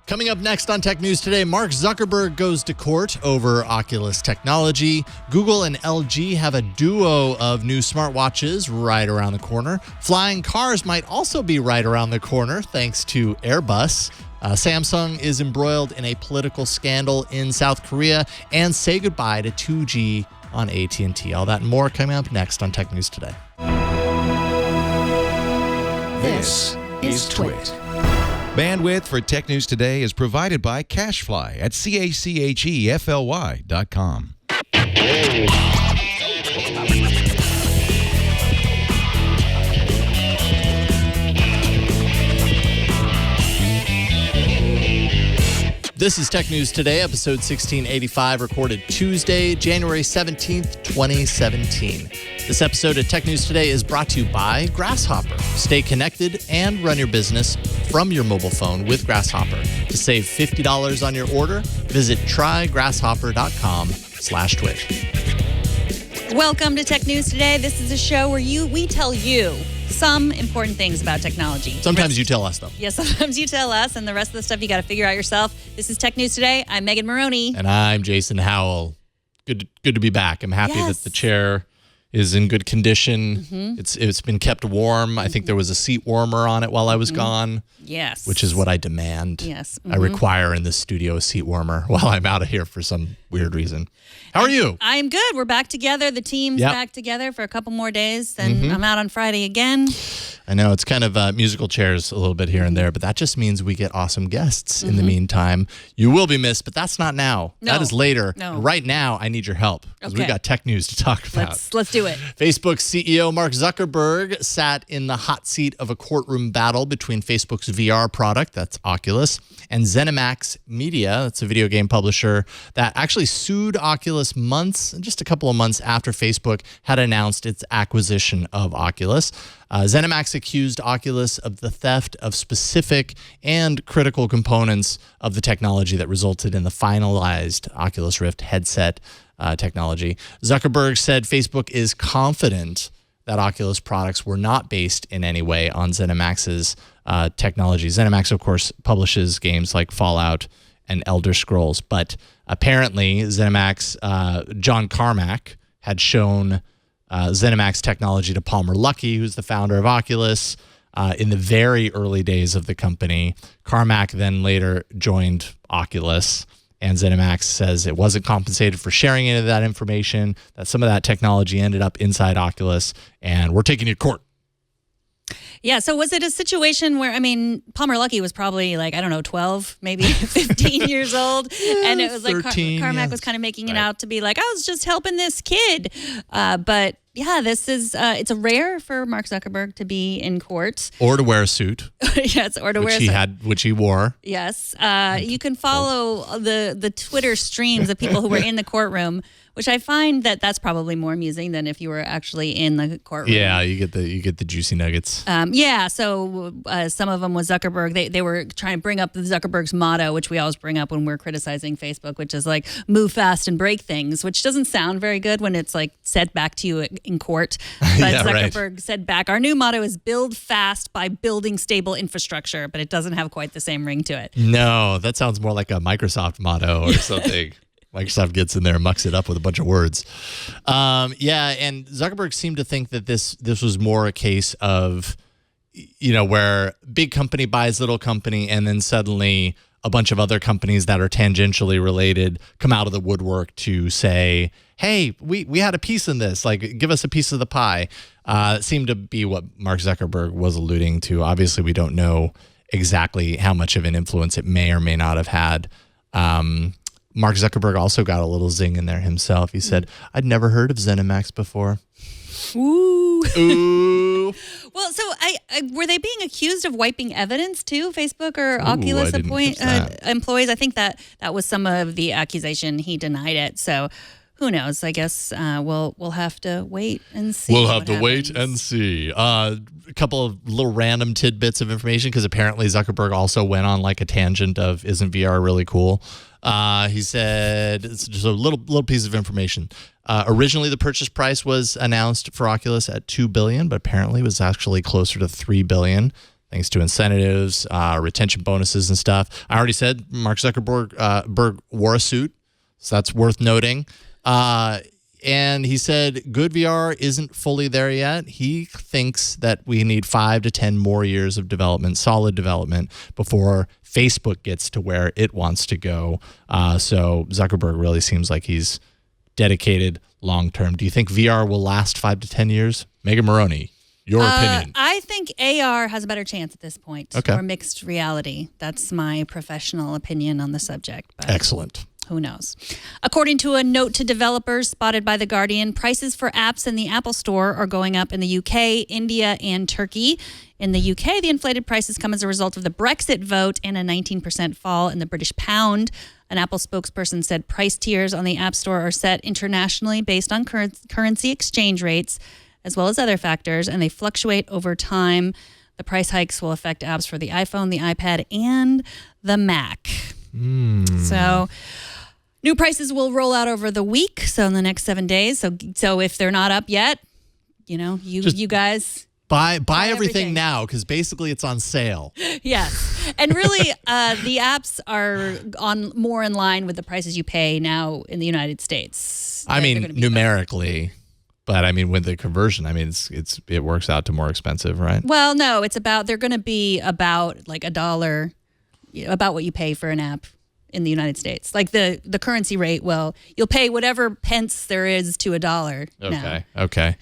Coming up next on Tech News Today, Mark Zuckerberg goes to court over Oculus technology. Google and LG have a duo of new smartwatches right around the corner. Flying cars might also be right around the corner thanks to AirBus. Samsung is embroiled in a political scandal in South Korea, and say goodbye to 2G on AT&T. All that and more coming up next on Tech News Today. This is Twit. Bandwidth for Tech News Today is provided by CashFly at CACHEFLY.com. This is Tech News Today, episode 1685, recorded Tuesday, January 17th, 2017. This episode of Tech News Today is brought to you by Grasshopper. Stay connected and run your business from your mobile phone with Grasshopper. To save $50 on your order, visit trygrasshopper.com/twit. Welcome to Tech News Today. This is a show where we tell you some important things about technology. Sometimes you tell us, though. Yeah, sometimes you tell us, and the rest of the stuff you got to figure out yourself. This is Tech News Today. I'm Megan Maroney. And I'm Jason Howell. Good to be back. I'm happy that the chair is in good condition. Mm-hmm. It's been kept warm. Mm-hmm. I think there was a seat warmer on it while I was gone. Yes. Which is what I demand. Yes. Mm-hmm. I require in this studio a seat warmer while I'm out of here for some weird reason. How are you? I'm good. We're back together. The team's back together for a couple more days. And I'm out on Friday again. I know it's kind of musical chairs a little bit here and there, but that just means we get awesome guests in the meantime. You will be missed, but that's not now. No. That is later. No. Right now, I need your help because we got tech news to talk about. Let's do it. Facebook CEO Mark Zuckerberg sat in the hot seat of a courtroom battle between Facebook's VR product, that's Oculus, and ZeniMax Media, that's a video game publisher that actually sued Oculus just a couple of months after Facebook had announced its acquisition of Oculus. ZeniMax accused Oculus of the theft of specific and critical components of the technology that resulted in the finalized Oculus Rift headset technology. Zuckerberg said Facebook is confident that Oculus products were not based in any way on ZeniMax's technology. ZeniMax, of course, publishes games like Fallout and Elder Scrolls, but apparently ZeniMax, John Carmack, had shown ZeniMax technology to Palmer Luckey, who's the founder of Oculus, in the very early days of the company. Carmack then later joined Oculus, and ZeniMax says it wasn't compensated for sharing any of that information, that some of that technology ended up inside Oculus, and we're taking you to court. Yeah, so was it a situation where, Palmer Luckey was probably 12, maybe 15 years old, and it was 13, Carmack was kind of making it out to be like, I was just helping this kid. But yeah, this is, it's a rare for Mark Zuckerberg to be in court. Or to wear a suit. Yes, or to wear a suit. Which he wore. Yes. You can follow the Twitter streams of people who were in the courtroom, which I find that's probably more amusing than if you were actually in the courtroom. Yeah, you get the juicy nuggets. So some of them was Zuckerberg. They were trying to bring up the Zuckerberg's motto, which we always bring up when we're criticizing Facebook, which is like move fast and break things, which doesn't sound very good when it's said back to you in court. But Zuckerberg said back, our new motto is build fast by building stable infrastructure, but it doesn't have quite the same ring to it. No, that sounds more like a Microsoft motto or something. Microsoft gets in there and mucks it up with a bunch of words. And Zuckerberg seemed to think that this was more a case of, where big company buys little company and then suddenly a bunch of other companies that are tangentially related come out of the woodwork to say, hey, we had a piece in this, give us a piece of the pie. It seemed to be what Mark Zuckerberg was alluding to. Obviously, we don't know exactly how much of an influence it may or may not have had. Mark Zuckerberg also got a little zing in there himself. He said, I'd never heard of ZeniMax before. Ooh. Ooh. Well, so were they being accused of wiping evidence too, Facebook or Oculus employees? I think that was some of the accusation. He denied it. So who knows? I guess we'll have to wait and see. We'll have to wait and see. A couple of little random tidbits of information, because apparently Zuckerberg also went on a tangent of, isn't VR really cool? He said, it's just a little piece of information. Originally, the purchase price was announced for Oculus at $2 billion, but apparently it was actually closer to $3 billion. thanks to incentives, retention bonuses and stuff. I already said Mark Zuckerberg wore a suit, so that's worth noting. And he said good VR isn't fully there yet. He thinks that we need 5 to 10 more years of development, solid development, before Facebook gets to where it wants to go. So Zuckerberg really seems like he's dedicated long-term. Do you think VR will last 5 to 10 years? Megan Maroney, your opinion. I think AR has a better chance at this point. Okay. Or mixed reality. That's my professional opinion on the subject. But Excellent. who knows? According to a note to developers spotted by The Guardian, prices for apps in the Apple Store are going up in the UK, India, and Turkey. In the UK, the inflated prices come as a result of the Brexit vote and a 19% fall in the British pound. An Apple spokesperson said price tiers on the App Store are set internationally based on currency exchange rates, as well as other factors, and they fluctuate over time. The price hikes will affect apps for the iPhone, the iPad, and the Mac. So new prices will roll out over the week, so in the next 7 days. So if they're not up yet, you guys buy everything now, because basically it's on sale. Yes. And really, the apps are more in line with the prices you pay now in the United States. I mean, numerically, but I mean, with the conversion, I mean, it works out to more expensive, right? Well, no, they're going to be about like $1, about what you pay for an app in the United States. Like the currency rate, you'll pay whatever pence there is to $1 now. Okay.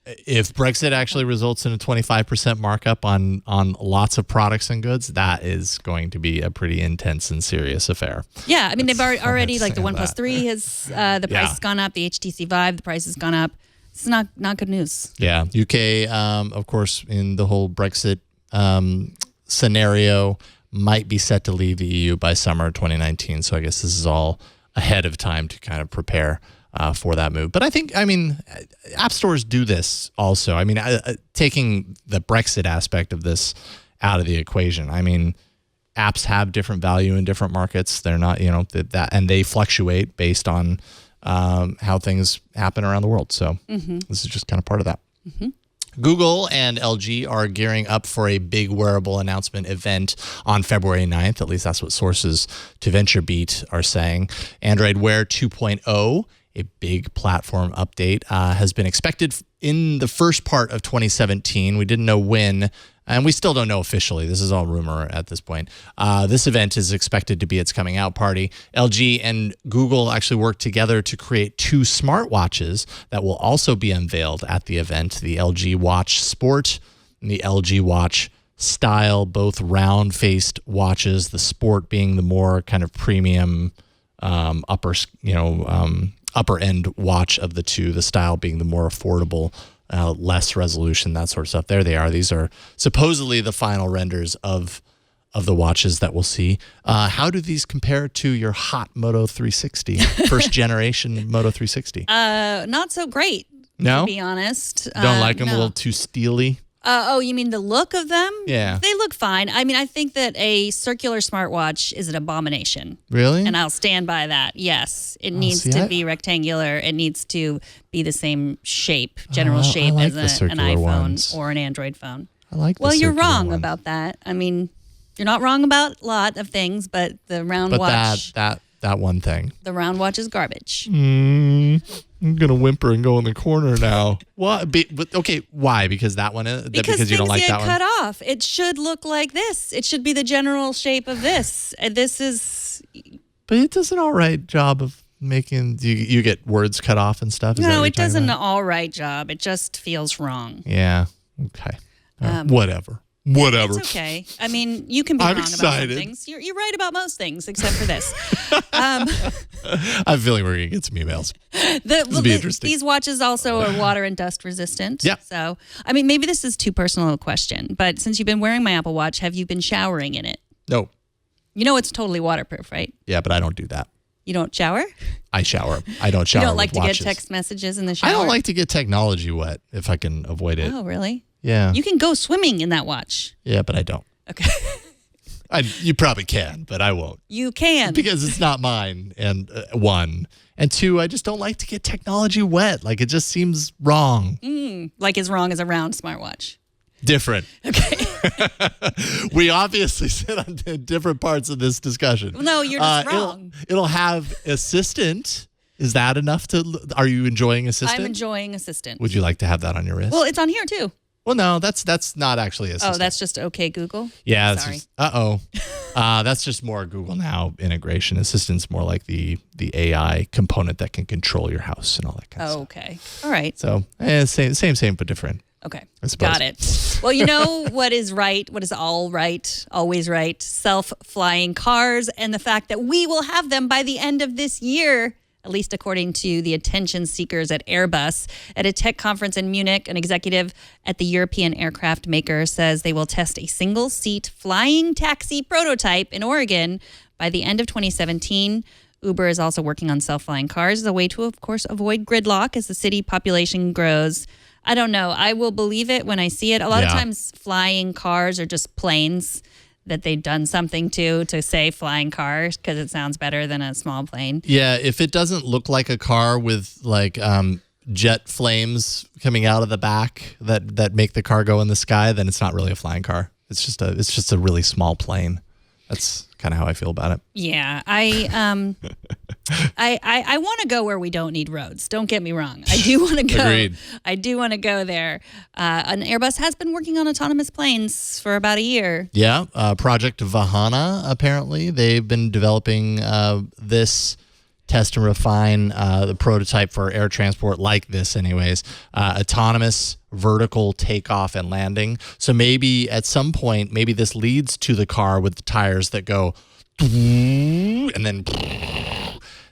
If Brexit actually results in a 25% markup on lots of products and goods, that is going to be a pretty intense and serious affair. Yeah, I mean, they've already like the OnePlus 3 has the price has gone up. The HTC Vive, the price has gone up. It's not good news. Yeah, UK, of course, in the whole Brexit scenario, might be set to leave the EU by summer 2019. So I guess this is all ahead of time to kind of prepare for that move. But I mean, app stores do this also. I mean, taking the Brexit aspect of this out of the equation, I mean, apps have different value in different markets. They're not, and they fluctuate based on how things happen around the world. So this is just kind of part of that. Google and LG are gearing up for a big wearable announcement event on February 9th. At least that's what sources to VentureBeat are saying. Android Wear 2.0, a big platform update, has been expected in the first part of 2017. We didn't know when, and we still don't know officially. This is all rumor at this point. This event is expected to be its coming out party. LG and Google actually worked together to create 2 smartwatches that will also be unveiled at the event, the LG Watch Sport and the LG Watch Style, both round-faced watches, the Sport being the more kind of premium upper end watch of the two, the Style being the more affordable, less resolution, that sort of stuff. There they are. These are supposedly the final renders of the watches that we'll see. How do these compare to your hot Moto 360, first generation Moto 360? Not so great, no? To be honest. Don't like them? No. A little too steely? You mean the look of them? Yeah. They look fine. I mean, I think that a circular smartwatch is an abomination. Really? And I'll stand by that. Yes. It needs to be rectangular. It needs to be the same shape, general shape like as an iPhone ones. or an Android phone. I like the Well, you're circular wrong ones. about that. I mean, you're not wrong about a lot of things, but the round watch. That one thing. The round watch is garbage. I'm gonna whimper and go in the corner now. What? Okay, why? Because that one. Because you don't like that one. Cut off. It should look like this. It should be the general shape of this. And this is. But it does an all right job of making you get words cut off and stuff. Is that what No, you're it does an talking about? all right job. It just feels wrong. Yeah. Okay. Whatever. It's okay. I mean, you can be I'm wrong excited. about some things. You're right about most things, except for this. I have a feeling we're going to get some emails. This will be interesting. These watches also are water and dust resistant. Yeah. So, I mean, maybe this is too personal a question, but since you've been wearing my Apple Watch, have you been showering in it? No. You know it's totally waterproof, right? Yeah, but I don't do that. You don't shower? I shower. I don't shower. You don't like with to watches. get text messages in the shower? I don't like to get technology wet if I can avoid it. Oh, really? Yeah. You can go swimming in that watch. Yeah, but I don't. Okay. You probably can, but I won't. You can. Because it's not mine, and one. And two, I just don't like to get technology wet. Like, it just seems wrong. Like as wrong as a round smartwatch. Different. Okay. We obviously sit on different parts of this discussion. No, you're just wrong. It'll have assistant. Is that enough are you enjoying assistant? I'm enjoying assistant. Would you like to have that on your wrist? Well, it's on here too. Well, no, that's not actually assistant. Oh, that's just okay Google? Yeah. Sorry. That's just more Google Now integration. Assistant's more like the AI component that can control your house and all that kind of stuff. Okay. All right. So same, but different. Okay. I suppose. Got it. Well, you know what is right, what is all right, always right? Self-flying cars and the fact that we will have them by the end of this year, at least according to the attention seekers at Airbus. At a tech conference in Munich, an executive at the European aircraft maker says they will test a single-seat flying taxi prototype in Oregon by the end of 2017. Uber is also working on self-flying cars as a way to, of course, avoid gridlock as the city population grows. I don't know. I will believe it when I see it. A lot of times flying cars are just planes that they've done something to say flying cars because it sounds better than a small plane. Yeah, if it doesn't look like a car with like jet flames coming out of the back that make the car go in the sky, then it's not really a flying car. It's just a really small plane. That's kind of how I feel about it. Yeah, I want to go where we don't need roads. Don't get me wrong. I do want to go. Agreed. I do want to go there. An Airbus has been working on autonomous planes for about a year. Yeah, Project Vahana, apparently. They've been developing this test and refine the prototype for air transport like this anyways. Autonomous vertical takeoff and landing. So maybe at some point, maybe this leads to the car with the tires that go and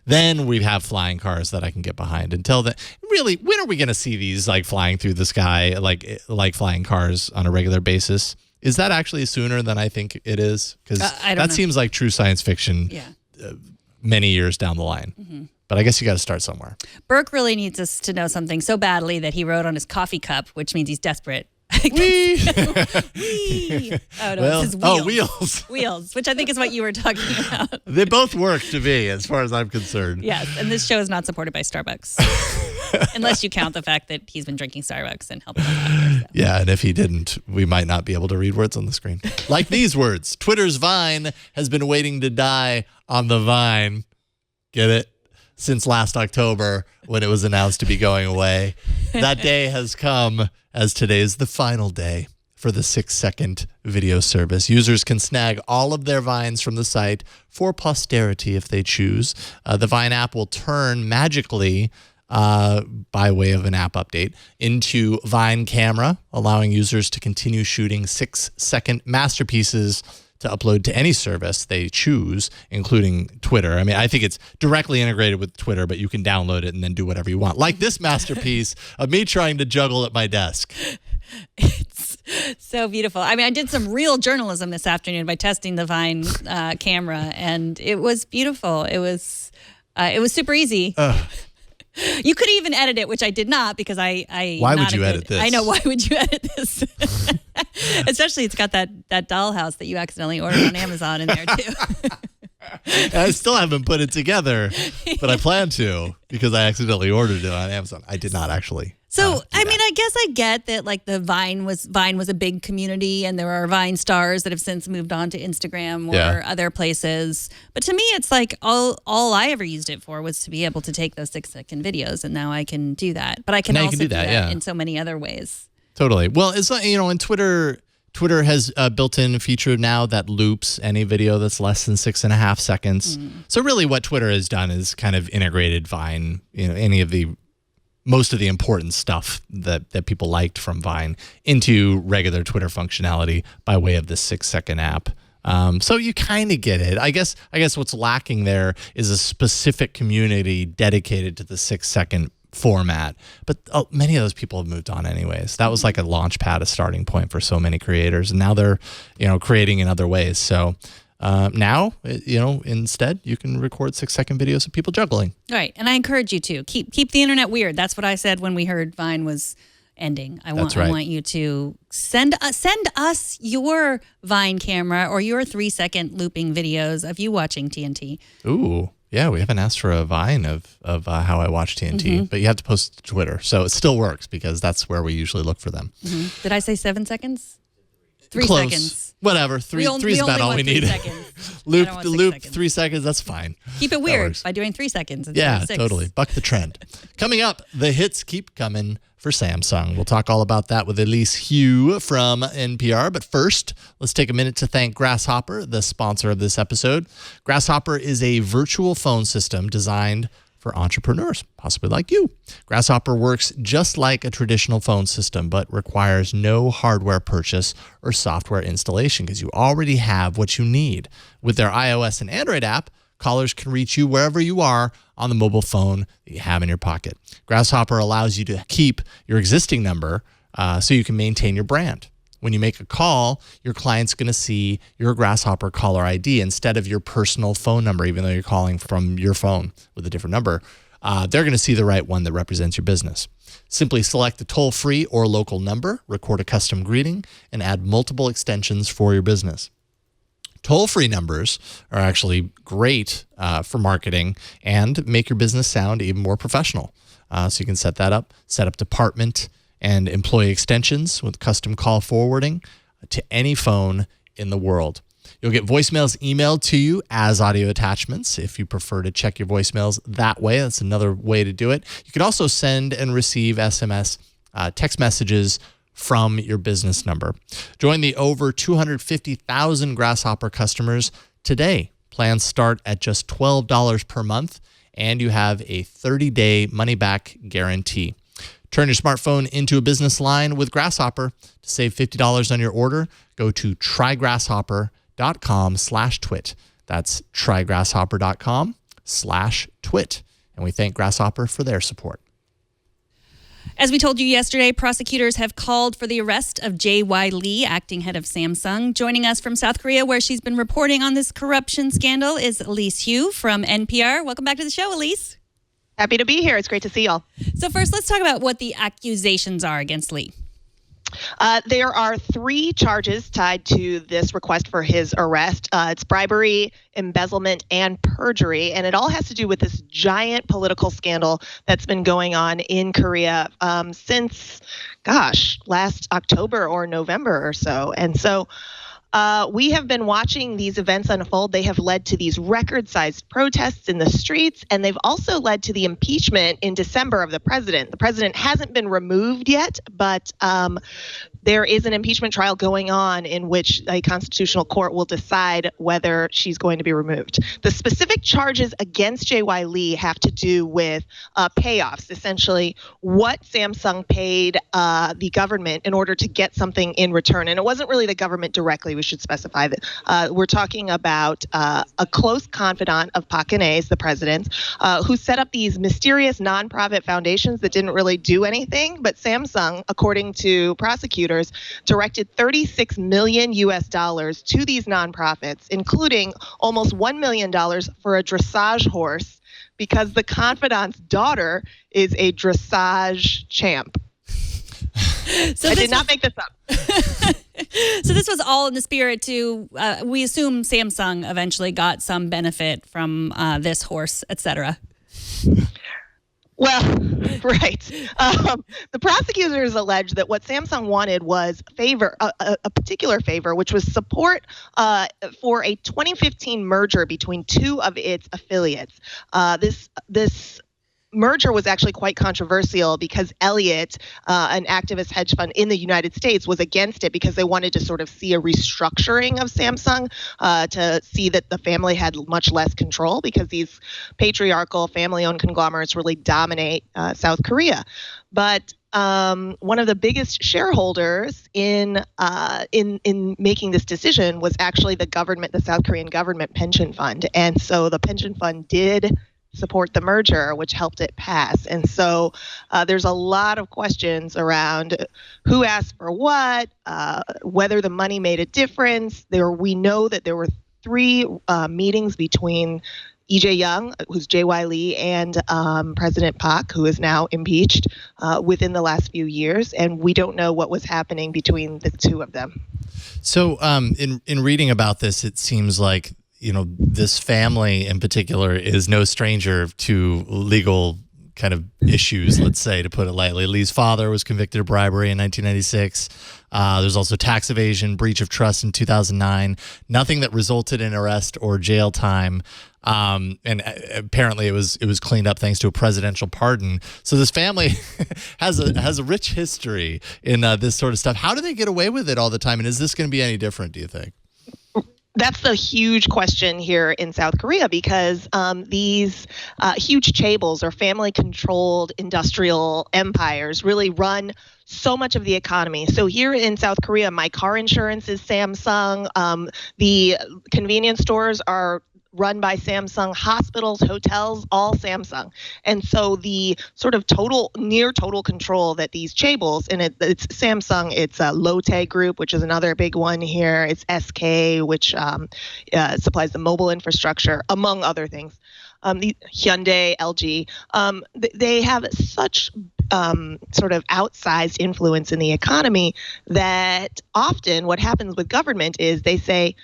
then we have flying cars that I can get behind. Until then, really, when are we going to see these like flying through the sky, like flying cars on a regular basis? Is that actually sooner than I think it is? Because that seems like true science fiction many years down the line. Mm-hmm. But I guess you got to start somewhere. Burke really needs us to know something so badly that he wrote on his coffee cup, which means he's desperate. Whee! Whee! Oh, no, it's his wheels. Wheels. Wheels, which I think is what you were talking about. They both work to me, as far as I'm concerned. Yes, and this show is not supported by Starbucks. Unless you count the fact that he's been drinking Starbucks and helping us out here. So. Yeah, and if he didn't, we might not be able to read words on the screen. Like these words. Twitter's Vine has been waiting to die on the vine. Get it? Since last October when it was announced to be going away. That day has come, as today is the final day for the 6-second video service. Users can snag all of their Vines from the site for posterity if they choose. The Vine app will turn magically by way of an app update into Vine Camera, allowing users to continue shooting 6-second masterpieces to upload to any service they choose, including Twitter. I mean, I think it's directly integrated with Twitter, but you can download it and then do whatever you want. Like this masterpiece of me trying to juggle at my desk. It's so beautiful. I mean, I did some real journalism this afternoon by testing the Vine camera, and it was beautiful. It was super easy. You could even edit it, which I did not because I. Why would you edit this? I know. Why would you edit this? Especially, it's got that dollhouse that you accidentally ordered on Amazon in there too. I still haven't put it together, but I plan to because I accidentally ordered it on Amazon. I did not actually. So, I mean, I guess I get that like the Vine was a big community and there are Vine stars that have since moved on to Instagram or other places. But to me, it's like all I ever used it for was to be able to take those 6-second videos. And now I can do that. But I can also do that in so many other ways. Totally. Well, it's like, in Twitter has a built-in feature now that loops any video that's less than 6.5 seconds. So really what Twitter has done is kind of integrated Vine, most of the important stuff that people liked from Vine into regular Twitter functionality by way of this 6-second app. So you kind of get it. I guess what's lacking there is a specific community dedicated to the 6-second format. But many of those people have moved on anyways. That was like a launch pad, a starting point for so many creators. And now they're, creating in other ways. So now, instead you can record 6-second videos of people juggling. Right. And I encourage you to keep the internet weird. That's what I said when we heard Vine was ending. I want you to send us your Vine camera or your 3-second looping videos of you watching TNT. Ooh. Yeah, we haven't asked for a Vine of how I watch TNT, but you have to post to Twitter. So it still works because that's where we usually look for them. Did I say 7 seconds? 3 Close. seconds. Whatever. Three is about all we need. Loop, 3 seconds, that's fine. Keep it weird by doing 3 seconds instead Yeah, of 6. totally. Buck the trend. Coming up, the hits keep coming for Samsung. We'll talk all about that with Elise Hu from NPR. But first, let's take a minute to thank Grasshopper, the sponsor of this episode. Grasshopper is a virtual phone system designed for entrepreneurs, possibly like you. Grasshopper works just like a traditional phone system, but requires no hardware purchase or software installation because you already have what you need. With their iOS and Android app, callers can reach you wherever you are on the mobile phone that you have in your pocket. Grasshopper allows you to keep your existing number so you can maintain your brand. When you make a call, your client's going to see your Grasshopper caller ID instead of your personal phone number, even though you're calling from your phone with a different number. They're going to see the right one that represents your business. Simply select a toll-free or local number, record a custom greeting, and add multiple extensions for your business. Toll-free numbers are actually great for marketing and make your business sound even more professional. So you can set that up, set up department and employee extensions with custom call forwarding to any phone in the world. You'll get voicemails emailed to you as audio attachments if you prefer to check your voicemails that way. That's another way to do it. You could also send and receive SMS text messages from your business number. Join the over 250,000 Grasshopper customers today. Plans start at just $12 per month, and you have a 30-day money-back guarantee. Turn your smartphone into a business line with Grasshopper. To save $50 on your order, go to trygrasshopper.com/twit. That's trygrasshopper.com/twit. And we thank Grasshopper for their support. As we told you yesterday, prosecutors have called for the arrest of J.Y. Lee, acting head of Samsung. Joining us from South Korea, where she's been reporting on this corruption scandal, is Elise Hu from NPR. Welcome back to the show, Elise. Happy to be here. It's great to see y'all. So first, let's talk about what the accusations are against Lee. There are 3 charges tied to this request for his arrest. It's bribery, embezzlement, and perjury. And it all has to do with this giant political scandal that's been going on in Korea since, last October or November or so. And so we have been watching these events unfold. They have led to these record-sized protests in the streets, and they've also led to the impeachment in December of the president. The president hasn't been removed yet, but there is an impeachment trial going on in which a constitutional court will decide whether she's going to be removed. The specific charges against J.Y. Lee have to do with payoffs, essentially what Samsung paid the government in order to get something in return. And it wasn't really the government directly. We should specify that. We're talking about a close confidant of Park Geun-hye's, the president, who set up these mysterious nonprofit foundations that didn't really do anything. But Samsung, according to prosecutors, directed $36 million to these nonprofits, including almost $1 million for a dressage horse, because the confidant's daughter is a dressage champ. I did not make this up. So this was all in the spirit to, we assume Samsung eventually got some benefit from this horse, etc. Well, right. The prosecutors allege that what Samsung wanted was a particular favor, which was support for a 2015 merger between 2 of its affiliates. This merger was actually quite controversial because Elliott, an activist hedge fund in the United States, was against it because they wanted to sort of see a restructuring of Samsung to see that the family had much less control, because these patriarchal family-owned conglomerates really dominate South Korea. But one of the biggest shareholders in making this decision was actually the South Korean government pension fund, and so the pension fund did support the merger, which helped it pass. And so there's a lot of questions around who asked for what, whether the money made a difference. We know that there were 3 meetings between E.J. Young, who's J.Y. Lee, and President Park, who is now impeached, within the last few years. And we don't know what was happening between the 2 of them. So in reading about this, it seems like this family in particular is no stranger to legal kind of issues, let's say, to put it lightly. Lee's father was convicted of bribery in 1996. There's also tax evasion, breach of trust in 2009. Nothing that resulted in arrest or jail time. And apparently it was cleaned up thanks to a presidential pardon. So this family has a rich history in this sort of stuff. How do they get away with it all the time? And is this going to be any different, do you think? That's the huge question here in South Korea, because these huge chaebols or family-controlled industrial empires really run so much of the economy. So here in South Korea, my car insurance is Samsung. The convenience stores are run by Samsung, hospitals, hotels, all Samsung. And so the sort of near total control that these chaebols, and it's Samsung, it's Lotte Group, which is another big one here. It's SK, which supplies the mobile infrastructure, among other things. The Hyundai, LG, they have such sort of outsized influence in the economy that often what happens with government is they say,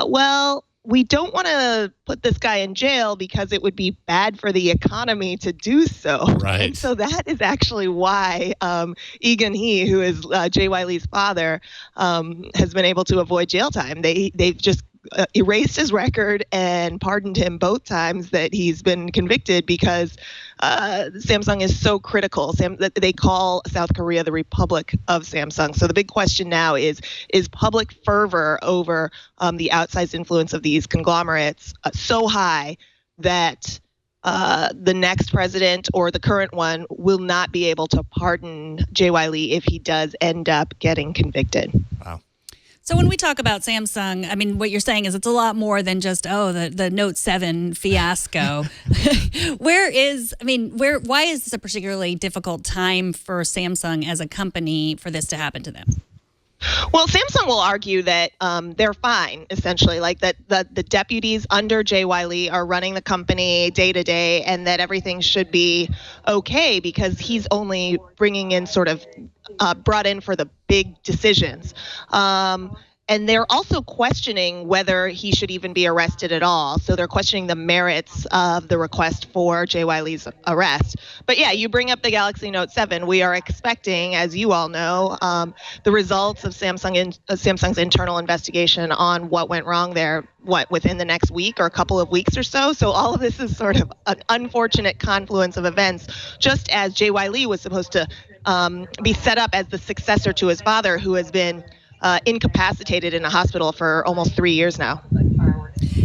well, we don't want to put this guy in jail because it would be bad for the economy to do so. Right. And so that is actually why Egan Hee, who is J.Y. Lee's father, has been able to avoid jail time. They've just erased his record and pardoned him both times that he's been convicted because Samsung is so critical. They call South Korea the Republic of Samsung. So the big question now is public fervor over the outsized influence of these conglomerates so high that the next president or the current one will not be able to pardon J.Y. Lee if he does end up getting convicted. Wow. So when we talk about Samsung, I mean, what you're saying is it's a lot more than just, the Note 7 fiasco. Why is this a particularly difficult time for Samsung as a company for this to happen to them? Well, Samsung will argue that they're fine, essentially, like that the deputies under J.Y. Lee are running the company day to day and that everything should be okay because he's only bringing in sort of brought in for the big decisions. And they're also questioning whether he should even be arrested at all. So they're questioning the merits of the request for J.Y. Lee's arrest. But yeah, you bring up the Galaxy Note 7. We are expecting, as you all know, the results of Samsung's internal investigation on what went wrong there, within the next week or a couple of weeks or so. So all of this is sort of an unfortunate confluence of events, just as J.Y. Lee was supposed to be set up as the successor to his father, who has been incapacitated in a hospital for almost 3 years now.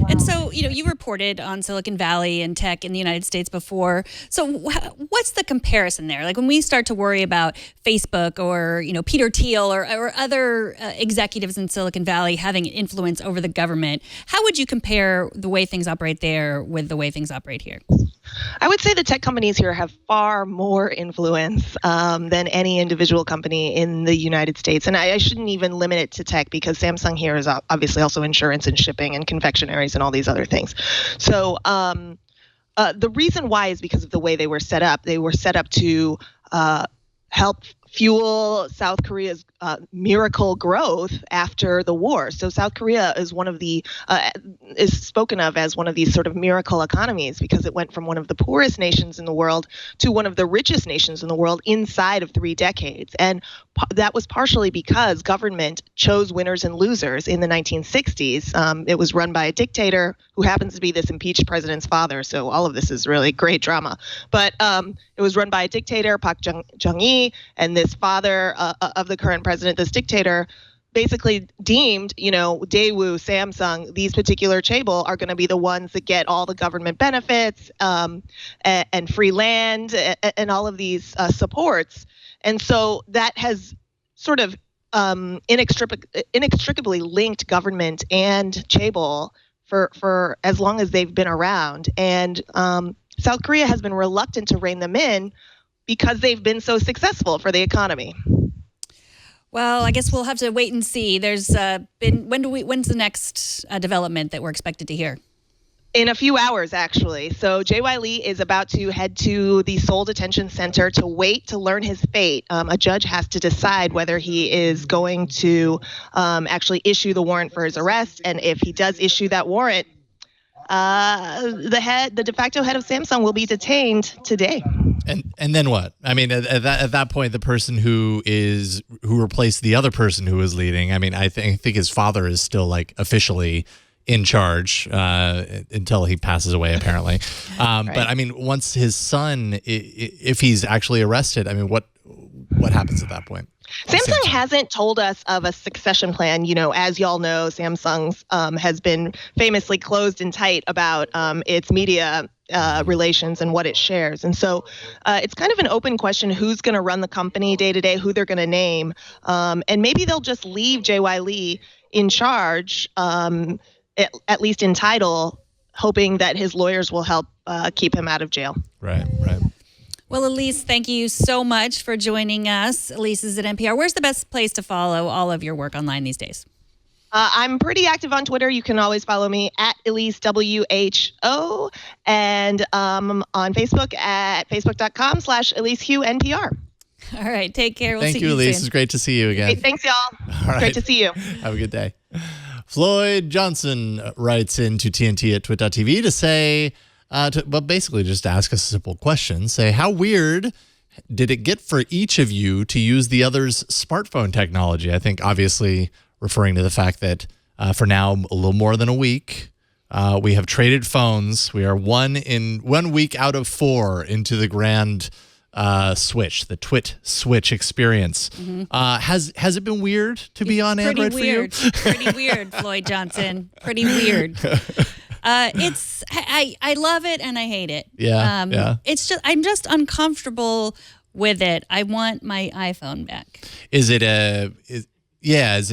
And so, you reported on Silicon Valley and tech in the United States before. So what's the comparison there? Like when we start to worry about Facebook or, Peter Thiel or other executives in Silicon Valley having influence over the government, how would you compare the way things operate there with the way things operate here? I would say the tech companies here have far more influence than any individual company in the United States. And I shouldn't even limit it to tech because Samsung here is obviously also insurance and shipping and confectionaries and all these other things. So the reason why is because of the way they were set up. They were set up to help fuel South Korea's miracle growth after the war. So South Korea is is spoken of as one of these sort of miracle economies because it went from one of the poorest nations in the world to one of the richest nations in the world inside of 3 decades. And that was partially because government chose winners and losers in the 1960s. It was run by a dictator who happens to be this impeached president's father. So all of this is really great drama. But it was run by a dictator, Park Chung-hee, and this father of the current president, this dictator, basically deemed, Daewoo, Samsung, these particular chaebol are going to be the ones that get all the government benefits and free land and all of these supports. And so that has sort of inextricably linked government and chaebol for as long as they've been around. And South Korea has been reluctant to rein them in because they've been so successful for the economy. Well, I guess we'll have to wait and see. There's when's the next development that we're expected to hear? In a few hours, actually. So J.Y. Lee is about to head to the Seoul Detention Center to wait to learn his fate. A judge has to decide whether he is going to actually issue the warrant for his arrest. And if he does issue that warrant, the de facto head of Samsung will be detained today. And then what? I mean, at that point, the person who replaced the other person who was leading. I mean, I think his father is still like officially in charge until he passes away, apparently. Right. But I mean, once his son, if he's actually arrested, I mean, what happens at that point? Samsung hasn't told us of a succession plan. You know, as y'all know, Samsung's has been famously closed and tight about its media relations and what it shares. And so it's kind of an open question who's going to run the company day to day, who they're going to name. And maybe they'll just leave J.Y. Lee in charge, at least in title, hoping that his lawyers will help keep him out of jail. Right. Well, Elise, thank you so much for joining us. Elise is at NPR. Where's the best place to follow all of your work online these days? I'm pretty active on Twitter. You can always follow me at Elise WHO, and on Facebook at facebook.com/EliseHughNPR. All right, take care. We'll Thank see you, you Elise. soon. It's great to see you again. Hey, thanks, y'all. All right. Great to see you. Have a good day. Floyd Johnson writes into TNT at twit.tv to say, basically just ask us a simple question. Say, how weird did it get for each of you to use the other's smartphone technology? I think obviously referring to the fact that for now, a little more than a week, we have traded phones. We are 1 week out of 4 into the grand switch, the Twit switch experience. Has it been weird to be on Android for you? Pretty weird, Floyd Johnson. Pretty weird. I love it and I hate it. Yeah. It's just I'm just uncomfortable with it. I want my iPhone back. Is it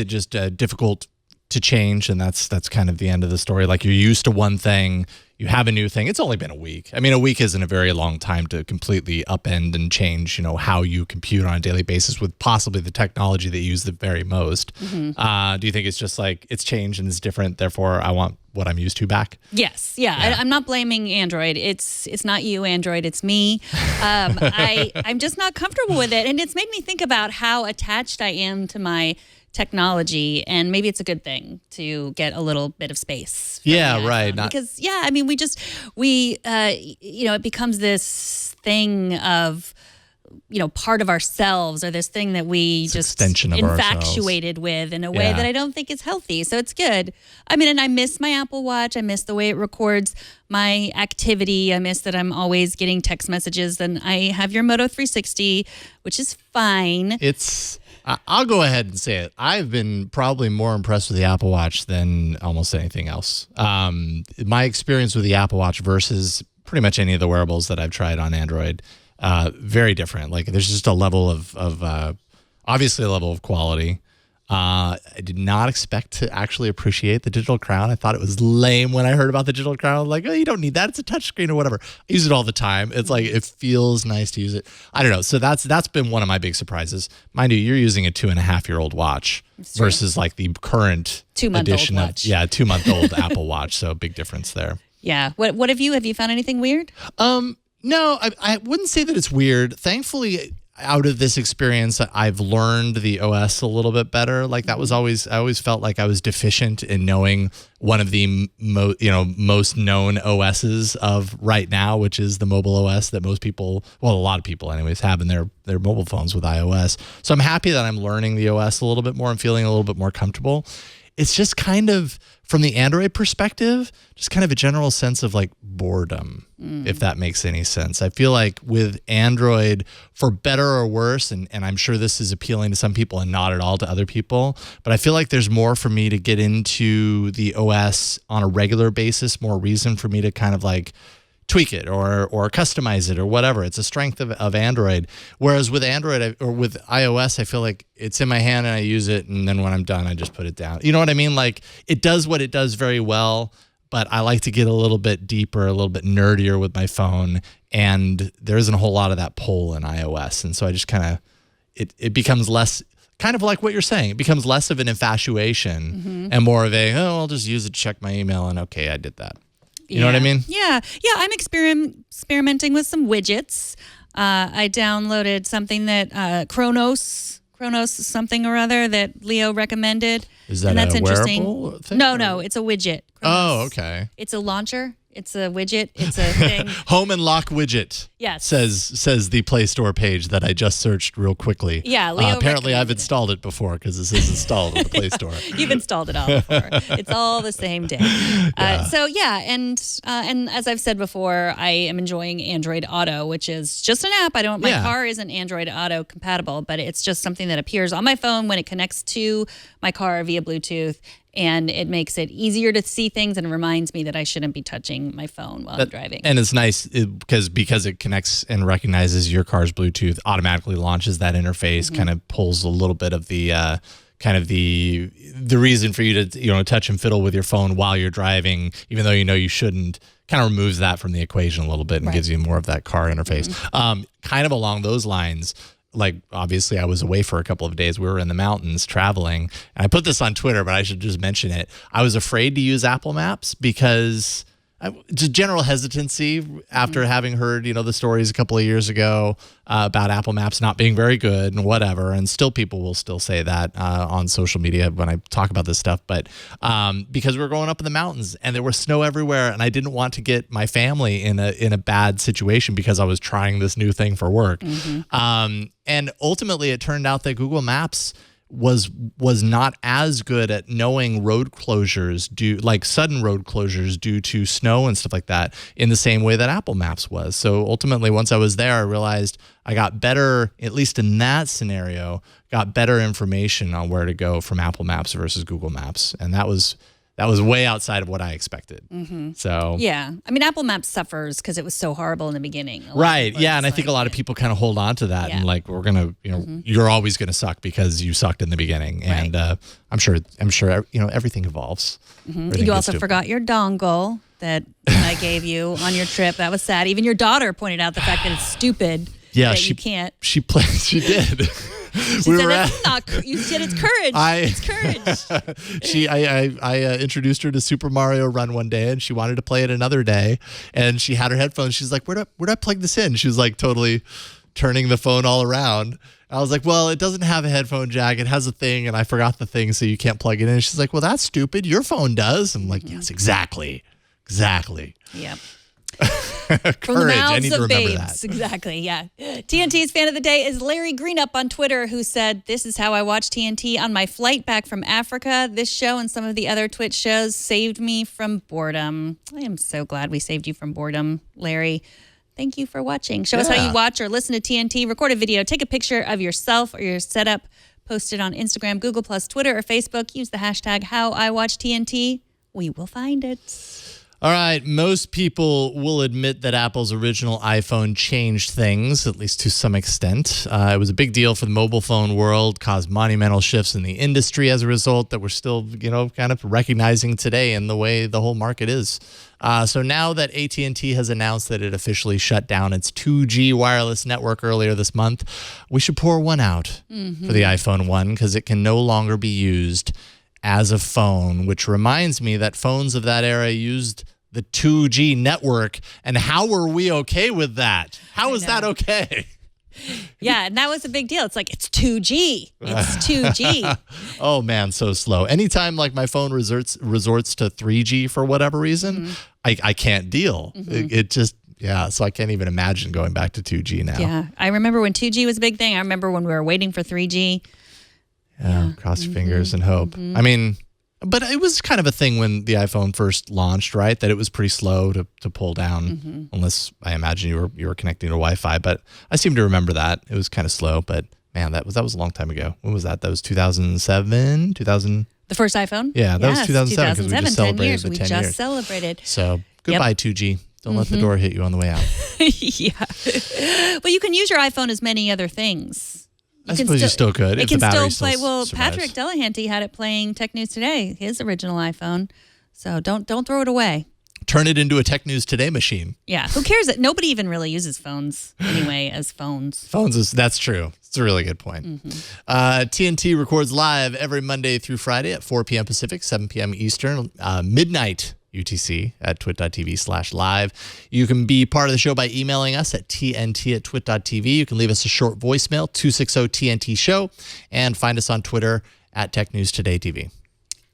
just difficult to change, and that's kind of the end of the story? Like, you're used to one thing, you have a new thing. It's only been a week. I mean, a week isn't a very long time to completely upend and change, how you compute on a daily basis with possibly the technology that you use the very most. Do you think it's just like it's changed and it's different, therefore I want what I'm used to back? Yes. Yeah. I'm not blaming Android. It's not you, Android. It's me. I'm just not comfortable with it. And it's made me think about how attached I am to my technology, and maybe it's a good thing to get a little bit of space. Yeah, right. Because I mean, it becomes this thing of, part of ourselves, or this thing that we just infatuated with in a way that I don't think is healthy. So it's good. I mean, and I miss my Apple Watch. I miss the way it records my activity. I miss that I'm always getting text messages. And I have your Moto 360, which is fine. I'll go ahead and say it. I've been probably more impressed with the Apple Watch than almost anything else. My experience with the Apple Watch versus pretty much any of the wearables that I've tried on Android, very different. Like, there's just a level of obviously a level of quality. I did not expect to actually appreciate the digital crown. I thought it was lame when I heard about the digital crown. Like, oh, you don't need that. It's a touchscreen or whatever. I use it all the time. It's like, it feels nice to use it. I don't know. So that's been one of my big surprises. Mind you, you're using a 2.5-year-old watch versus like the current 2-month-old edition watch. 2-month-old Apple Watch. So big difference there. Yeah. What have you found anything weird? No, I wouldn't say that it's weird. Thankfully, out of this experience, I've learned the OS a little bit better. Like, that was I always felt like I was deficient in knowing one of the most known OSs of right now, which is the mobile OS that most people, well, a lot of people anyways, have in their mobile phones with iOS. So I'm happy that I'm learning the OS a little bit more and feeling a little bit more comfortable. It's just kind of, from the Android perspective, just kind of a general sense of like boredom, if that makes any sense. I feel like with Android, for better or worse, and I'm sure this is appealing to some people and not at all to other people, but I feel like there's more for me to get into the OS on a regular basis, more reason for me to kind of like tweak it or customize it or whatever. It's a strength of Android. Whereas with Android or with iOS, I feel like it's in my hand and I use it, and then when I'm done, I just put it down. You know what I mean? Like, it does what it does very well, but I like to get a little bit deeper, a little bit nerdier with my phone, and there isn't a whole lot of that pull in iOS. And so I just kind of, it becomes less, kind of like what you're saying, it becomes less of an infatuation and more of a, I'll just use it to check my email, and okay, I did that. You know what I mean? Yeah. I'm experimenting with some widgets. I downloaded something that Kronos something or other that Leo recommended. Is that and that's a interesting. wearable thing? No, it's a widget. Kronos. Oh, okay. It's a launcher. It's a widget. It's a thing. Home and lock widget. Yes. Says the Play Store page that I just searched real quickly. Yeah, Leo apparently I've recommended installed it before because this is installed in the Play Store. You've installed it all before. It's all the same day. And as I've said before, I am enjoying Android Auto, which is just an app. My car isn't Android Auto compatible, but it's just something that appears on my phone when it connects to my car via Bluetooth. And it makes it easier to see things, and it reminds me that I shouldn't be touching my phone while I'm driving. And it's nice because it connects and recognizes your car's Bluetooth, automatically launches that interface, kind of pulls a little bit of the the reason for you to touch and fiddle with your phone while you're driving, even though you shouldn't. Kind of removes that from the equation a little bit and gives you more of that car interface. Kind of along those lines. Like, obviously, I was away for a couple of days. We were in the mountains traveling. And I put this on Twitter, but I should just mention it. I was afraid to use Apple Maps because just general hesitancy after having heard, the stories a couple of years ago about Apple Maps not being very good and whatever. And still people will still say that on social media when I talk about this stuff. But because we were going up in the mountains and there was snow everywhere, and I didn't want to get my family in a bad situation because I was trying this new thing for work. And ultimately it turned out that Google Maps was not as good at knowing road closures sudden road closures due to snow and stuff like that in the same way that Apple Maps was. So ultimately, once I was there, I realized I got better, at least in that scenario, got better information on where to go from Apple Maps versus Google Maps. And that was way outside of what I expected. So yeah, Apple Maps suffers because it was so horrible in the beginning. Right. Yeah, and I think a lot of people kind of hold on to that and we're gonna, you're always gonna suck because you sucked in the beginning. And I'm sure, everything evolves. Everything you also forgot your dongle that I gave you on your trip. That was sad. Even your daughter pointed out the fact that it's stupid. Yeah, you can't. She did. She said you said it's courage. It's courage. I introduced her to Super Mario Run one day, and she wanted to play it another day. And she had her headphones. She's like, "Where do I plug this in?" She was like totally turning the phone all around. I was like, "Well, it doesn't have a headphone jack. It has a thing, and I forgot the thing, so you can't plug it in." And she's like, "Well, that's stupid. Your phone does." I'm like, "Yes, exactly." Yep. Courage. From the mouths I need to of remember babes. that. Exactly, yeah. TNT's fan of the day is Larry Greenup on Twitter, who said, "This is how I watch TNT on my flight back from Africa. This show and some of the other Twitch shows saved me from boredom." I am so glad we saved you from boredom, Larry. Thank you for watching. Show us how you watch or listen to TNT. Record a video. Take a picture of yourself or your setup. Post it on Instagram, Google+, Twitter, or Facebook. Use the hashtag HowIWatchTNT. We will find it. All right, most people will admit that Apple's original iPhone changed things, at least to some extent. It was a big deal for the mobile phone world, caused monumental shifts in the industry as a result that we're still, kind of recognizing today in the way the whole market is. So now that AT&T has announced that it officially shut down its 2G wireless network earlier this month, we should pour one out for the iPhone 1 because it can no longer be used as a phone, which reminds me that phones of that era used the 2G network. And how were we okay with that? How is that okay? Yeah, and that was a big deal. It's like, it's 2G. It's 2G. Oh, man, so slow. Anytime my phone resorts to 3G for whatever reason, I can't deal. It just... Yeah, so I can't even imagine going back to 2G now. Yeah, I remember when 2G was a big thing. I remember when we were waiting for 3G. Yeah, cross your fingers and hope. I mean, but it was kind of a thing when the iPhone first launched, right? That it was pretty slow to pull down, unless I imagine you were connecting to Wi-Fi. But I seem to remember that it was kind of slow. But man, that was a long time ago. When was that? That was 2007, 2000. The first iPhone? Yeah, that was 2007 because we just celebrated the 10 years. We just celebrated. So goodbye 2G. Don't let the door hit you on the way out. Yeah. But you can use your iPhone as many other things. I suppose you still could. It if can the battery still play. Well, survives. Patrick Delahanty had it playing Tech News Today, his original iPhone. So don't throw it away. Turn it into a Tech News Today machine. Yeah. Who cares? That nobody even really uses phones anyway as phones. That's true. It's a really good point. TNT records live every Monday through Friday at 4 p.m. Pacific, 7 p.m. Eastern, midnight UTC at twit.tv/live. You can be part of the show by emailing us at tnt@twit.tv. You can leave us a short voicemail, 260-TNT-SHOW, and find us on Twitter at Tech News Today TV.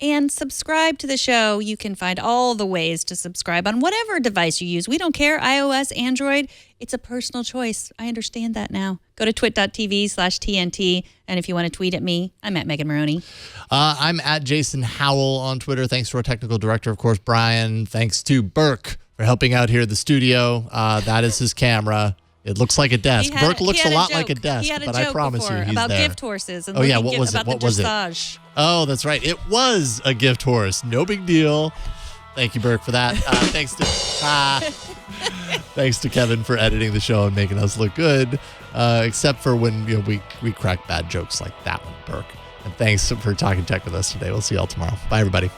And subscribe to the show. You can find all the ways to subscribe on whatever device you use. We don't care, iOS, Android. It's a personal choice. I understand that now. Go to twit.tv/TNT. And if you want to tweet at me, I'm at Megan Maroney. I'm at Jason Howell on Twitter. Thanks to our technical director, of course, Brian. Thanks to Burke for helping out here at the studio. That is his camera. It looks like a desk. Burke looks a lot like a desk, but I promise you he's about there. gift horses and what was it? What was it? Oh, that's right. It was a gift horse. No big deal. Thank you, Burke, for that. Thanks to Kevin for editing the show and making us look good, except for when we crack bad jokes like that one, Burke. And thanks for talking tech with us today. We'll see y'all tomorrow. Bye, everybody.